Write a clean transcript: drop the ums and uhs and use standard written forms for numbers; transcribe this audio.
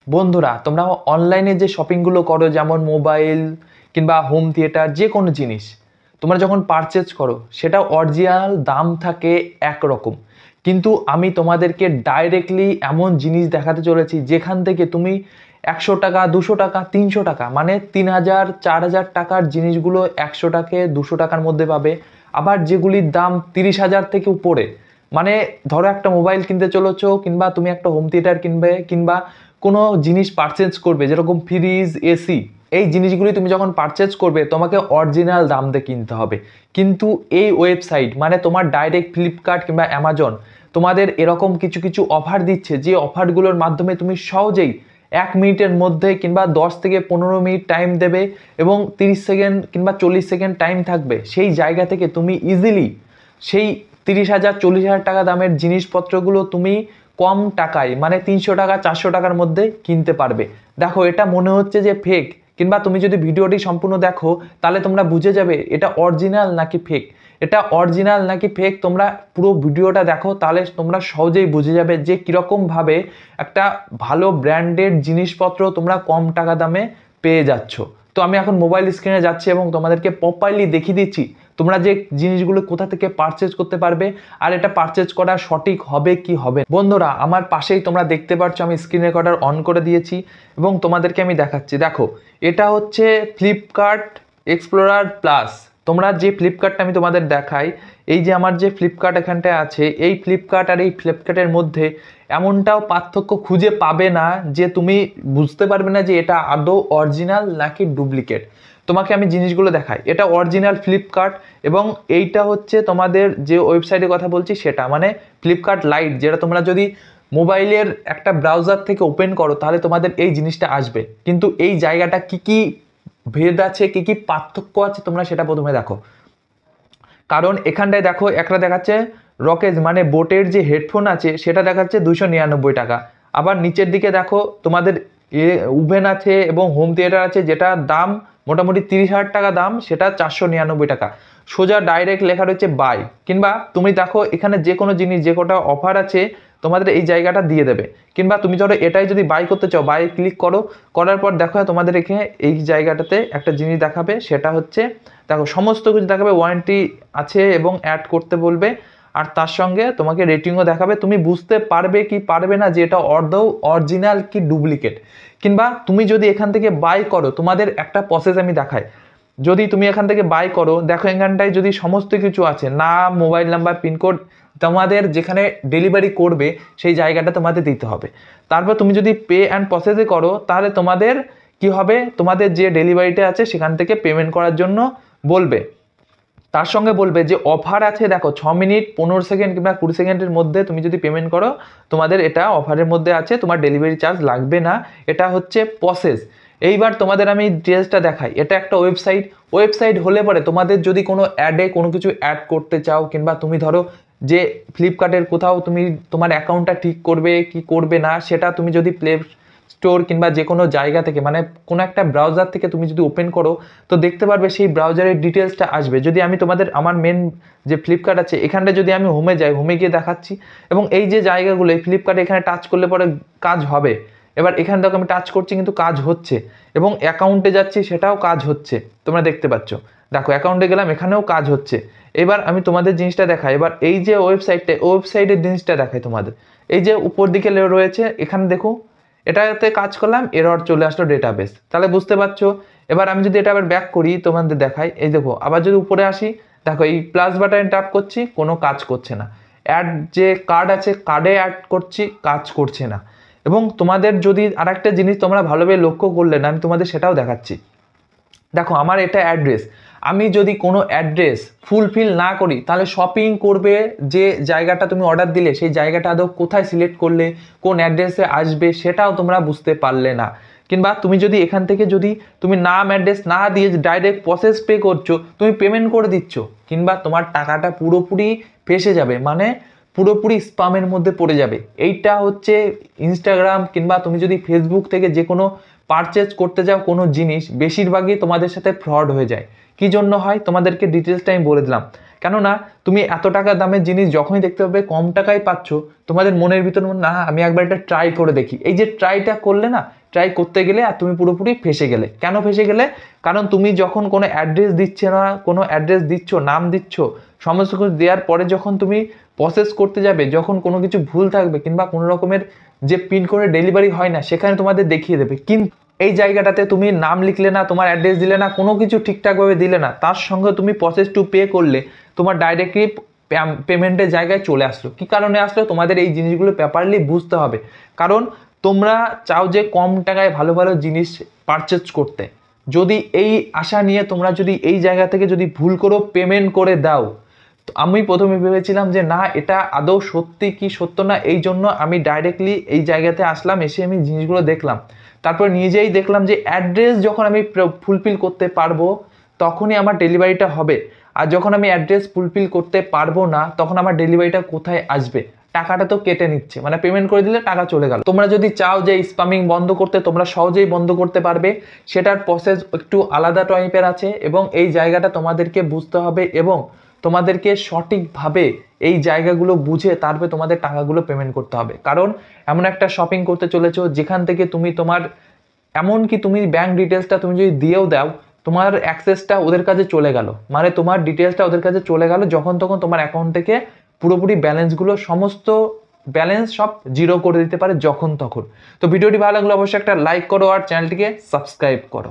বন্ধুরা, তোমরা অনলাইনে যে শপিংগুলো করো, যেমন মোবাইল কিংবা হোম থিয়েটার, যে কোনো জিনিস তোমরা যখন পারচেজ করো সেটা অরিজিনাল দাম থাকে একরকম। কিন্তু আমি তোমাদেরকে ডাইরেক্টলি এমন জিনিস দেখাতে চলেছি যেখান থেকে তুমি 100 টাকা, 200 টাকা, 300 টাকা, মানে 3000, 4000 টাকার জিনিসগুলো 100 টাকা, 200 টাকার মধ্যে পাবে। আবার যেগুলির দাম 30,000 থেকে উপরে, মানে ধরো একটা মোবাইল কিনতে চলেছো কিংবা তুমি একটা হোম থিয়েটার কিনবে কিংবা কোনো জিনিস পারচেজ করবে, যেরকম ফ্রিজ, এসি, এই জিনিসগুলি তুমি যখন পারচেজ করবে তোমাকে অরিজিনাল দাম দিয়ে কিনতে হবে। কিন্তু এই ওয়েবসাইট, মানে তোমার ডাইরেক্ট ফ্লিপকার্ট কিংবা অ্যামাজন, তোমাদের এরকম কিছু কিছু অফার দিচ্ছে, যে অফারগুলোর মাধ্যমে তুমি সহজেই 1 মিনিটের মধ্যে কিংবা 10 থেকে 15 মিনিট টাইম দেবে এবং 30 সেকেন্ড কিংবা 40 সেকেন্ড টাইম থাকবে, সেই জায়গা থেকে তুমি ইজিলি সেই 30,000, 40,000 টাকা দামের জিনিসপত্রগুলো তুমি কম টাকায়, মানে 300 টাকা, 400 টাকার মধ্যে কিনতে পারবে। দেখো, এটা মনে হচ্ছে যে ফেক, কিংবা তুমি যদি ভিডিওটি সম্পূর্ণ দেখো তাহলে তোমরা বুঝে যাবে এটা অরিজিনাল নাকি ফেক। এটা অরিজিনাল নাকি ফেক তোমরা পুরো ভিডিওটা দেখো, তাহলে তোমরা সহজেই বুঝে যাবে যে কীরকমভাবে একটা ভালো ব্র্যান্ডেড জিনিসপত্র তোমরা কম টাকা দামে পেয়ে যাচ্ছ। তো আমি এখন মোবাইল স্ক্রিনে যাচ্ছি এবং তোমাদেরকে প্রপারলি দেখিয়ে দিচ্ছি তোমরা যে জিনিসগুলো কোথা থেকে পারচেজ করতে পারবে, আর এটা পারচেজ করা সঠিক হবে কি হবে। বন্ধুরা, আমার পাশেই তোমরা দেখতে পাচ্ছ আমি স্ক্রিন রেকর্ডার অন করে দিয়েছি এবং তোমাদেরকে আমি দেখাচ্ছি। দেখো, এটা হচ্ছে ফ্লিপকার্ট এক্সপ্লোরার প্লাস। তোমরা যে ফ্লিপকার্টটা আমি তোমাদের দেখাই, এই যে আমার যে ফ্লিপকার্ট এখানটায় আছে, এই ফ্লিপকার্ট আর এই ফ্লিপকার্টের মধ্যে এমনটাও পার্থক্য খুঁজে পাবে না যে তুমি বুঝতে পারবে না যে এটা আদৌ অরিজিনাল নাকি ডুপ্লিকেট। তোমাকে আমি জিনিসগুলো দেখাই। এটা অরিজিনাল ফ্লিপকার্ট এবং এইটা হচ্ছে তোমাদের যে ওয়েবসাইটের কথা বলছি সেটা, মানে ফ্লিপকার্ট লাইট, যেটা তোমরা যদি মোবাইলের একটা ব্রাউজার থেকে ওপেন করো তাহলে তোমাদের এই জিনিসটা আসবে। কিন্তু এই জায়গাটা কি কি ভেদ আছে, কি কি পার্থক্য আছে, তোমরা সেটা প্রথমে দেখো। কারণ এখানটায় দেখো, একটা দেখাচ্ছে রকেজ, মানে বোটের যে হেডফোন আছে সেটা দেখাচ্ছে 299 টাকা। আবার নিচের দিকে দেখো তোমাদের ওভেন আছে এবং হোম থিয়েটার আছে, যেটার দাম মোটামুটি 30,000 টাকা দাম, সেটা 499 টাকা। সোজা ডাইরেক্ট লেখা রয়েছে বাই। কিংবা তুমি দেখো এখানে যে কোনো জিনিস, যে কটা অফার আছে তোমাদের এই জায়গাটা দিয়ে দেবে। কিংবা তুমি ধরো এটাই যদি বাই করতে চাও, বাই ক্লিক করো, করার পর দেখো তোমাদের এখানে এই জায়গাটাতে একটা জিনিস দেখাবে, সেটা হচ্ছে দেখো সমস্ত কিছু দেখাবে, ওয়ারেন্টি আছে এবং অ্যাড করতে বলবে, আর তার সঙ্গে তোমাকে রেটিংও দেখাবে। তুমি বুঝতে পারবে কি পারবে না যে এটা আদৌ অরিজিনাল কি ডুপ্লিকেট। কিংবা তুমি যদি এখান থেকে বাই করো, তোমাদের একটা প্রসেস আমি দেখাই। যদি তুমি এখান থেকে বাই করো, দেখো এখানটায় যদি সমস্ত কিছু আছে, নাম, মোবাইল নাম্বার, পিনকোড, তোমাদের যেখানে ডেলিভারি করবে সেই জায়গাটা তোমাদের দিতে হবে। তারপর তুমি যদি পে অ্যান্ড প্রসেসে করো তাহলে তোমাদের কি হবে, তোমাদের যে ডেলিভারিটা আছে সেখান থেকে পেমেন্ট করার জন্য বলবে। তার সঙ্গে বলবে যে অফার আছে, দেখো 6 মিনিট, 15 সেকেন্ড কিংবা 20 সেকেন্ডের মধ্যে তুমি যদি পেমেন্ট করো তোমাদের এটা অফারের মধ্যে আছে, তোমার ডেলিভারি চার্জ লাগবে না। এটা হচ্ছে প্রসেস। এইবার তোমাদের আমি ডিটেলসটা দেখাই। এটা একটা ওয়েবসাইট। ওয়েবসাইট হলে পরে তোমাদের যদি কোনো অ্যাডে কোনো কিছু অ্যাড করতে চাও, কিংবা তুমি ধরো যে ফ্লিপকার্টের কোথাও তুমি তোমার অ্যাকাউন্টটা ঠিক করবে কি করবে না, সেটা তুমি যদি প্লে স্টোর কিংবা যে কোনো জায়গা থেকে, মানে কোনো একটা ব্রাউজার থেকে তুমি যদি ওপেন করো তো দেখতে পারবে সেই ব্রাউজারের ডিটেলসটা আসবে। যদি আমি তোমাদের আমার মেন যে ফ্লিপকার্ট আছে এখানটা যদি আমি হোমে যাই, হোমে গিয়ে দেখাচ্ছি, এবং এই যে জায়গাগুলো এই ফ্লিপকার্টে এখানে টাচ করলে পরে কাজ হবে। এবার এখান থেকে আমি টাচ করছি কিন্তু কাজ হচ্ছে, এবং অ্যাকাউন্টে যাচ্ছি সেটাও কাজ হচ্ছে, তোমরা দেখতে পাচ্ছ। দেখো অ্যাকাউন্টে গেলাম, এখানেও কাজ হচ্ছে। এবার আমি তোমাদের জিনিসটা দেখাই। এবার এই যে ওয়েবসাইটটা, ওয়েবসাইটের জিনিসটা দেখাই তোমাদের। এই যে উপর দিকে রয়েছে, এখানে দেখো এটাতে কাজ করলাম, এরর চলে আসলো ডেটাবেস, তাহলে বুঝতে পারছো। এবার আমি যদি এটা আবার ব্যাক করি তোমাদের দেখাই, এই দেখো আবার যদি উপরে আসি, দেখো এই প্লাস বাটনে ট্যাপ করছি, কোনো কাজ করছে না। অ্যাড যে কার্ড আছে, কার্ডে অ্যাড করছি, কাজ করছে না। এবং তোমাদের যদি আরেকটা জিনিস তোমরা ভালোভাবে লক্ষ্য করলে না, আমি তোমাদের সেটাও দেখাচ্ছি। দেখো আমার এটা অ্যাড্রেস, আমি যদি কোনো অ্যাড্রেস ফুলফিল না করি তাহলে শপিং করবে যে জায়গাটা তুমি অর্ডার দিলে সেই জায়গাটা আদৌ কোথায় সিলেক্ট করলে, কোন অ্যাড্রেসে আসবে সেটাও তোমরা বুঝতে পারলে না। কিংবা তুমি যদি এখান থেকে যদি তুমি নাম অ্যাড্রেস না দিয়ে ডাইরেক্ট প্রসেস পে করছো, তুমি পেমেন্ট করে দিচ্ছ, কিংবা তোমার টাকাটা পুরোপুরি ফেসে যাবে, মানে পুরোপুরি স্পামের মধ্যে পড়ে যাবে। এইটা হচ্ছে ইনস্টাগ্রাম কিংবা তুমি যদি ফেসবুক থেকে যে কোনো পারচেজ করতে যাও কোনো জিনিস, বেশিরভাগই তোমাদের সাথে ফ্রড হয়ে যায়। কি জন্য হয় তোমাদেরকে ডিটেলসটা আমি বলে দিলাম। কেননা তুমি এত টাকা দামের জিনিস যখনই দেখতে পাবে কম টাকায় পাচ্ছ, তোমাদের মনের ভিতর না আমি একবার এটা ট্রাই করে দেখি, এই যে ট্রাইটা করলে না, ট্রাই করতে গেলে আর তুমি পুরোপুরি ফেসে গেলে। কেন ফেসে গেলে? কারণ তুমি যখন কোনো অ্যাড্রেস দিচ্ছে না, কোনো অ্যাড্রেস দিচ্ছ, নাম দিচ্ছ, সমস্ত কিছু দেওয়ার পরে যখন তুমি প্রসেস করতে যাবে, যখন কোনো কিছু ভুল থাকবে কিংবা কোনো রকমের যে পিন করে ডেলিভারি হয় না, সেখানে তোমাদের দেখিয়ে দেবে। কিন্তু এই জায়গাটাতে তুমি নাম লিখলে না, তোমার অ্যাড্রেস দিলে না, কোনো কিছু ঠিকঠাকভাবে দিলে না, তার সঙ্গে তুমি প্রসেস টু পে করলে তোমার ডাইরেক্টলি পেমেন্টের জায়গায় চলে আসলো। কি কারণে আসলো? তোমাদের এই জিনিসগুলো প্রপারলি বুঝতে হবে। কারণ তোমরা চাও যে কম টাকায় ভালো ভালো জিনিস পারচেজ করতে, যদি এই আশা নিয়ে তোমরা যদি এই জায়গা থেকে যদি ভুল করো পেমেন্ট করে দাও, তো আমি প্রথমে ভেবেছিলাম যে না এটা আদৌ সত্যি কি সত্য না, এই জন্য আমি ডাইরেক্টলি এই জায়গাতে আসলাম, এসে আমি জিনিসগুলো দেখলাম, তারপর নিজেই দেখলাম যে অ্যাড্রেস যখন আমি ফুলফিল করতে পারবো তখনই আমার ডেলিভারিটা হবে, আর যখন আমি অ্যাড্রেস ফুলফিল করতে পারবো না তখন আমার ডেলিভারিটা কোথায় আসবে? টাকাটা তো কেটে নিচ্ছে, মানে পেমেন্ট করে দিলে টাকা চলে গেল। তোমরা যদি চাও যে স্প্যামিং বন্ধ করতে, তোমরা সহজেই বন্ধ করতে পারবে। সেটার প্রসেস একটু আলাদা টাইপের আছে এবং এই জায়গাটা তোমাদেরকে বুঝতে হবে এবং তোমাদেরকে সঠিকভাবে এই জায়গাগুলো বুঝে তারপরে তোমাদের টাকাগুলো পেমেন্ট করতে হবে। কারণ এমন একটা শপিং করতে চলেছো যেখান থেকে তুমি তোমার এমনকি তুমি ব্যাংক ডিটেলসটা তুমি যদি দিয়েও দাও, তোমার অ্যাক্সেসটা ওদের কাছে চলে গেল, মানে তোমার ডিটেলসটা ওদের কাছে চলে গেল, যখন তখন তোমার অ্যাকাউন্ট থেকে পুরোপুরি ব্যালেন্সগুলো সমস্ত ব্যালেন্স সব জিরো করে দিতে পারে যখন তখন। তো ভিডিওটি ভালো লাগলে অবশ্যই একটা লাইক করো আর চ্যানেলটিকে সাবস্ক্রাইব করো।